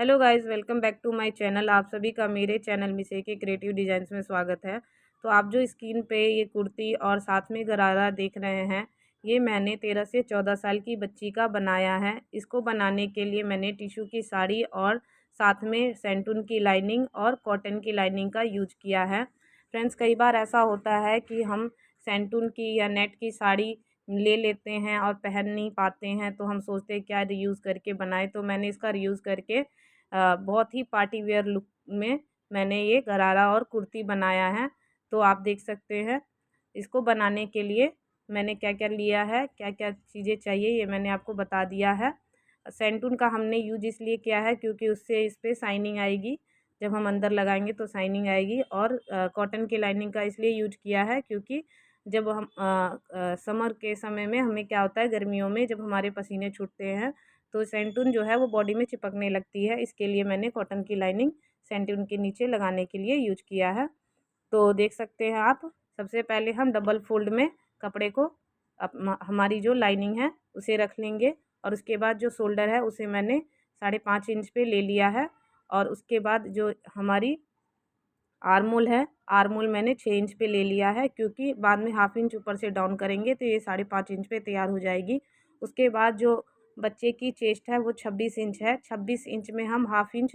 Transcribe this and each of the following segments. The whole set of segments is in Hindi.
Hello guys, welcome back to my channel. आप सभी का मेरे चैनल मिसे के क्रिएटिव डिज़ाइंस में स्वागत है। तो आप जो स्क्रीन पे ये कुर्ती और साथ में गरारा देख रहे हैं, ये मैंने 13 से 14 साल की बच्ची का बनाया है। इसको बनाने के लिए मैंने टिश्यू की साड़ी और साथ में सैंटून की लाइनिंग और कॉटन की लाइनिंग का यूज किया है। फ्रेंड्स, कई बार ऐसा होता है कि हम सैंटून की या नेट की साड़ी ले लेते हैं और पहन नहीं पाते हैं, तो हम सोचते हैं क्या रीयूज़ करके बनाए। तो मैंने इसका रीयूज़ करके बहुत ही पार्टी वेयर लुक में मैंने ये गरारा और कुर्ती बनाया है। तो आप देख सकते हैं, इसको बनाने के लिए मैंने क्या-क्या लिया है, क्या-क्या चीज़ें चाहिए, ये मैंने आपको बता दिया है। सैंटून का हमने यूज़ इसलिए किया है क्योंकि उससे इस पे शाइनिंग आएगी, जब हम अंदर लगाएँगे तो शाइनिंग आएगी। और कॉटन की लाइनिंग का इसलिए यूज़ किया है क्योंकि जब हम समर के समय में हमें क्या होता है, गर्मियों में जब हमारे पसीने छूटते हैं तो सैंटून जो है वो बॉडी में चिपकने लगती है। इसके लिए मैंने कॉटन की लाइनिंग सैंटून के नीचे लगाने के लिए यूज किया है। तो देख सकते हैं आप, सबसे पहले हम डबल फोल्ड में कपड़े को हमारी जो लाइनिंग है उसे रख लेंगे। और उसके बाद जो शोल्डर है उसे मैंने 5.5 इंच पे ले लिया है। और उसके बाद जो हमारी आर्मोल है, आर्मोल मैंने 6 इंच पे ले लिया है क्योंकि बाद में हाफ इंच ऊपर से डाउन करेंगे तो ये 5.5 इंच पे तैयार हो जाएगी। उसके बाद जो बच्चे की चेस्ट है वो 26 इंच है। 26 इंच में हम हाफ इंच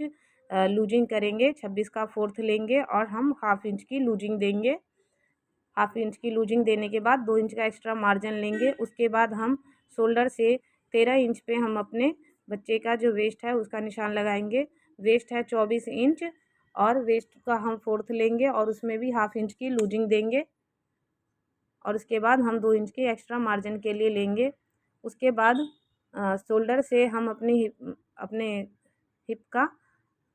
लूजिंग करेंगे, 26 का फोर्थ लेंगे और हम हाफ इंच की लूजिंग देंगे। हाफ इंच की लूजिंग देने के बाद 2 इंच का एक्स्ट्रा मार्जिन लेंगे। उसके बाद हम शोल्डर से 13 इंच पे हम अपने बच्चे का जो वेस्ट है उसका निशान लगाएंगे। वेस्ट है 24 इंच और वेस्ट का हम फोर्थ लेंगे और उसमें भी हाफ इंच की लूजिंग देंगे। और उसके बाद हम 2 इंच की एक्स्ट्रा मार्जिन के लिए लेंगे। उसके बाद शोल्डर से हम अपने हिप का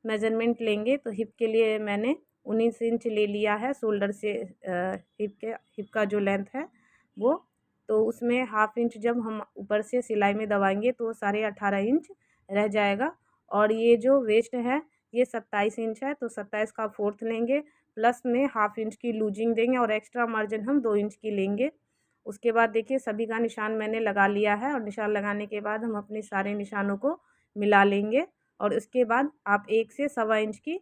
मेज़रमेंट लेंगे। तो हिप के लिए मैंने 19 इंच ले लिया है शोल्डर से। हिप का जो लेंथ है वो, तो उसमें हाफ इंच जब हम ऊपर से सिलाई में दबाएंगे तो 18.5 इंच रह जाएगा। और ये जो वेस्ट है ये 27 इंच है, तो 27 का फोर्थ लेंगे, प्लस में हाफ इंच की लूजिंग देंगे और एक्स्ट्रा मार्जिन हम 2 इंच की लेंगे। उसके बाद देखिए सभी का निशान मैंने लगा लिया है। और निशान लगाने के बाद हम अपने सारे निशानों को मिला लेंगे। और उसके बाद आप 1 से सवा इंच की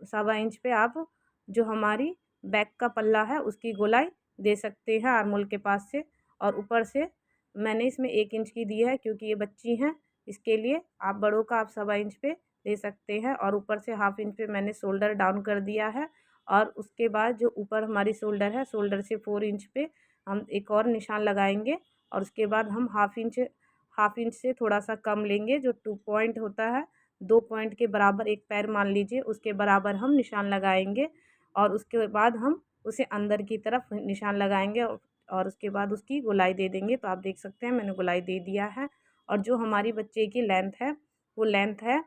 सवा इंच पे आप जो हमारी बैक का पल्ला है उसकी गोलाई दे सकते हैं आर्मोल के पास से। और ऊपर से मैंने इसमें 1 इंच की दी है क्योंकि ये बच्ची हैं, इसके लिए आप बड़ों का आप सवा इंच पे दे सकते हैं। और ऊपर से हाफ इंच पे मैंने शोल्डर डाउन कर दिया है। और उसके बाद जो ऊपर हमारी शोल्डर है, शोल्डर से 4 इंच पे हम एक और निशान लगाएंगे। और उसके बाद हम हाफ इंच से थोड़ा सा कम लेंगे, जो 2 पॉइंट होता है, 2 पॉइंट के बराबर एक पैर मान लीजिए, उसके बराबर हम निशान लगाएंगे। और उसके बाद हम उसे अंदर की तरफ निशान लगाएंगे और उसके बाद उसकी गोलाई दे देंगे। तो आप देख सकते हैं मैंने गोलाई दे दिया है। और जो हमारी बच्चे की लेंथ है वो लेंथ है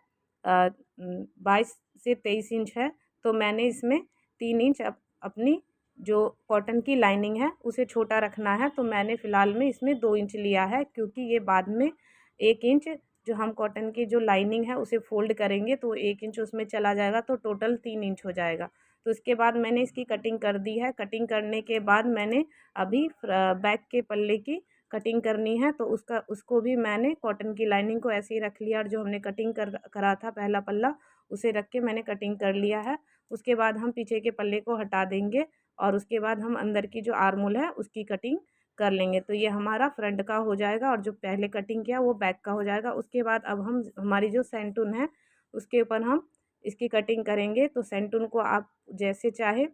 22 से 23 इंच है। तो मैंने इसमें 3 इंच अपनी जो कॉटन की लाइनिंग है उसे छोटा रखना है। तो मैंने फ़िलहाल में इसमें 2 इंच लिया है क्योंकि ये बाद में 1 इंच जो हम कॉटन की जो लाइनिंग है उसे फ़ोल्ड करेंगे तो 1 इंच उसमें चला जाएगा, तो टोटल 3 इंच हो जाएगा। तो इसके बाद मैंने इसकी कटिंग कर दी है। कटिंग करने के बाद मैंने अभी बैक के पल्ले की कटिंग करनी है, तो उसको भी मैंने कॉटन की लाइनिंग को ऐसे ही रख लिया और जो हमने कटिंग करा था पहला पल्ला उसे रख के मैंने कटिंग कर लिया है। उसके बाद हम पीछे के पल्ले को हटा देंगे और उसके बाद हम अंदर की जो आर्मोल है उसकी कटिंग कर लेंगे। तो ये हमारा फ्रंट का हो जाएगा और जो पहले कटिंग किया वो बैक का हो जाएगा। उसके बाद अब हम हमारी जो सैंटून है उसके ऊपर हम इसकी कटिंग करेंगे। तो सैंटून को आप जैसे चाहे,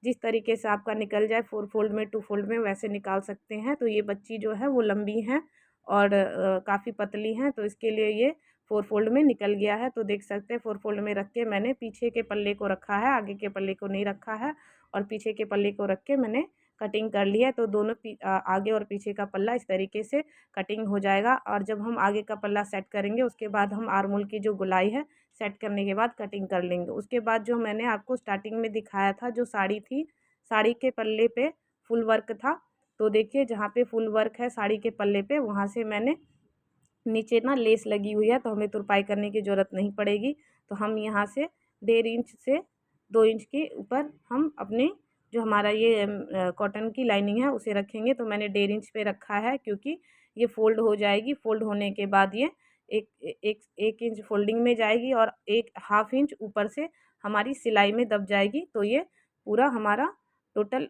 जिस तरीके से आपका निकल जाए, 4 फोल्ड में 2 फोल्ड में वैसे निकाल सकते हैं। तो ये बच्ची जो है वो लंबी हैं और काफ़ी पतली हैं, तो इसके लिए ये 4 फोल्ड में निकल गया है। तो देख सकते हैं 4 फोल्ड में रख के मैंने पीछे के पल्ले को रखा है, आगे के पल्ले को नहीं रखा है। और पीछे के पल्ले को रख के मैंने कटिंग कर ली है। तो दोनों आगे और पीछे का पल्ला इस तरीके से कटिंग हो जाएगा। और जब हम आगे का पल्ला सेट करेंगे उसके बाद हम आर्मोल की जो गोलाई है सेट करने के बाद कटिंग कर लेंगे। उसके बाद जो मैंने आपको स्टार्टिंग में दिखाया था जो साड़ी थी, साड़ी के पल्ले पे फुल वर्क था। तो देखिए जहाँ पे फुल वर्क है साड़ी के पल्ले पे, वहाँ से मैंने नीचे ना लेस लगी हुई है तो हमें तुरपाई करने की ज़रूरत नहीं पड़ेगी। तो हम यहाँ से 1.5 इंच से 2 इंच के ऊपर हम अपने जो हमारा ये कॉटन की लाइनिंग है उसे रखेंगे। तो मैंने 1.5 इंच पे रखा है क्योंकि ये फ़ोल्ड हो जाएगी। फ़ोल्ड होने के बाद ये एक इंच फोल्डिंग में जाएगी और एक हाफ इंच ऊपर से हमारी सिलाई में दब जाएगी। तो ये पूरा हमारा टोटल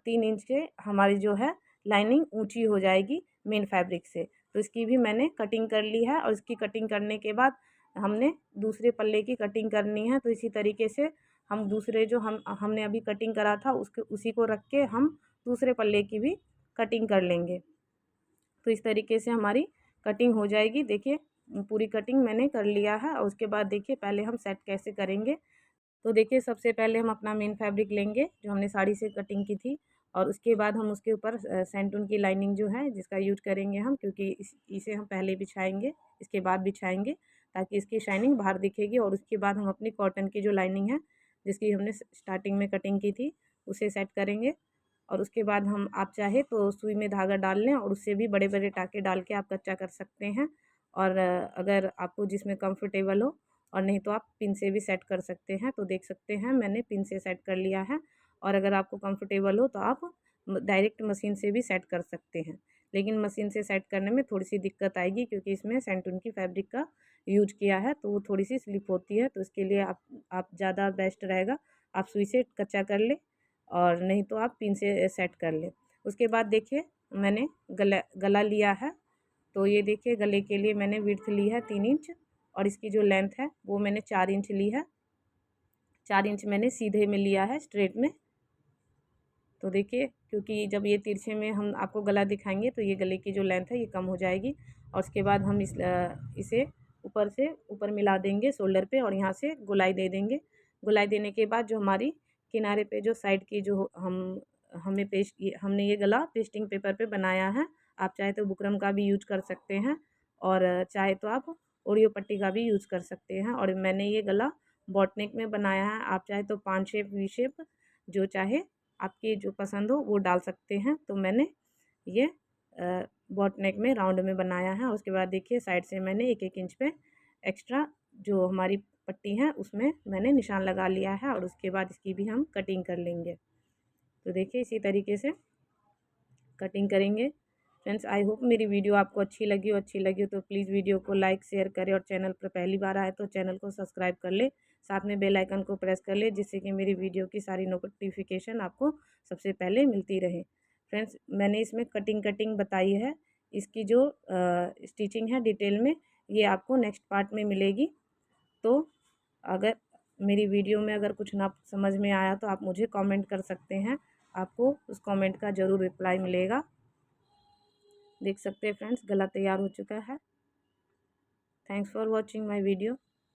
3 इंच से हमारी जो है लाइनिंग ऊंची हो जाएगी मेन फैब्रिक से। तो इसकी भी मैंने कटिंग कर ली है और इसकी कटिंग करने के बाद हमने दूसरे पल्ले की कटिंग करनी है। तो इसी तरीके से हम दूसरे जो हमने अभी कटिंग करा था उसके उसी को रख के हम दूसरे पल्ले की भी कटिंग कर लेंगे। तो इस तरीके से हमारी कटिंग हो जाएगी। देखिए पूरी कटिंग मैंने कर लिया है और उसके बाद देखिए पहले हम सेट कैसे करेंगे। तो देखिए सबसे पहले हम अपना मेन फैब्रिक लेंगे जो हमने साड़ी से कटिंग की थी और उसके बाद हम उसके ऊपर सेंटून की लाइनिंग जो है जिसका यूज करेंगे हम, क्योंकि इसे हम पहले बिछाएंगे इसके बाद बिछाएंगे ताकि इसकी शाइनिंग बाहर दिखेगी। और उसके बाद हम अपनी कॉटन की जो लाइनिंग है जिसकी हमने स्टार्टिंग में कटिंग की थी उसे सेट करेंगे। और उसके बाद हम आप चाहे तो सुई में धागा डाल लें और उससे भी बड़े बड़े टाँके डाल के आप कच्चा कर सकते हैं। और अगर आपको जिसमें कंफर्टेबल हो और नहीं तो आप पिन से भी सेट कर सकते हैं। तो देख सकते हैं मैंने पिन से सेट कर लिया है। और अगर आपको कंफर्टेबल हो तो आप डायरेक्ट मशीन से भी सेट कर सकते हैं, लेकिन मशीन से सेट करने में थोड़ी सी दिक्कत आएगी क्योंकि इसमें सेंटून की फैब्रिक का यूज किया है तो वो थोड़ी सी स्लिप होती है। तो इसके लिए आप ज़्यादा बेस्ट रहेगा आप सुई से कच्चा कर ले और नहीं तो आप पिन से सेट कर ले। उसके बाद देखिए मैंने गला लिया है। तो ये देखिए गले के लिए मैंने विड्थ ली है 3 इंच और इसकी जो लेंथ है वो मैंने 4 इंच ली है। 4 इंच मैंने सीधे में लिया है स्ट्रेट में। तो देखिए क्योंकि जब ये तिरछे में हम आपको गला दिखाएंगे तो ये गले की जो लेंथ है ये कम हो जाएगी। और उसके बाद हम इसे ऊपर से ऊपर मिला देंगे शोल्डर पे और यहाँ से गोलाई दे देंगे। गोलाई देने के बाद जो हमारी किनारे पे जो साइड की जो हमने ये गला पेस्टिंग पेपर पे बनाया है। आप चाहे तो बुकरम का भी यूज कर सकते हैं और चाहे तो आप ओरियो पट्टी का भी यूज कर सकते हैं। और मैंने ये गला बॉटनेक में बनाया है। आप चाहे तो 5 शेप वी शेप जो चाहे आपकी जो पसंद हो वो डाल सकते हैं। तो मैंने ये बॉट नेक में राउंड में बनाया है। उसके बाद देखिए साइड से मैंने एक एक इंच पे एक्स्ट्रा जो हमारी पट्टी है उसमें मैंने निशान लगा लिया है और उसके बाद इसकी भी हम कटिंग कर लेंगे। तो देखिए इसी तरीके से कटिंग करेंगे। फ्रेंड्स आई होप मेरी वीडियो आपको अच्छी लगी हो तो प्लीज़ वीडियो को लाइक शेयर करें और चैनल पर पहली बार आए तो चैनल को सब्सक्राइब कर ले, साथ में बेल आइकन को प्रेस कर ले जिससे कि मेरी वीडियो की सारी नोटिफिकेशन आपको सबसे पहले मिलती रहे। फ्रेंड्स मैंने इसमें कटिंग बताई है, इसकी जो स्टिचिंग है डिटेल में ये आपको नेक्स्ट पार्ट में मिलेगी। तो अगर मेरी वीडियो में अगर कुछ ना समझ में आया तो आप मुझे कमेंट कर सकते हैं, आपको उस कमेंट का ज़रूर रिप्लाई मिलेगा। देख सकते हैं फ्रेंड्स गला तैयार हो चुका है। Thanks for watching my video.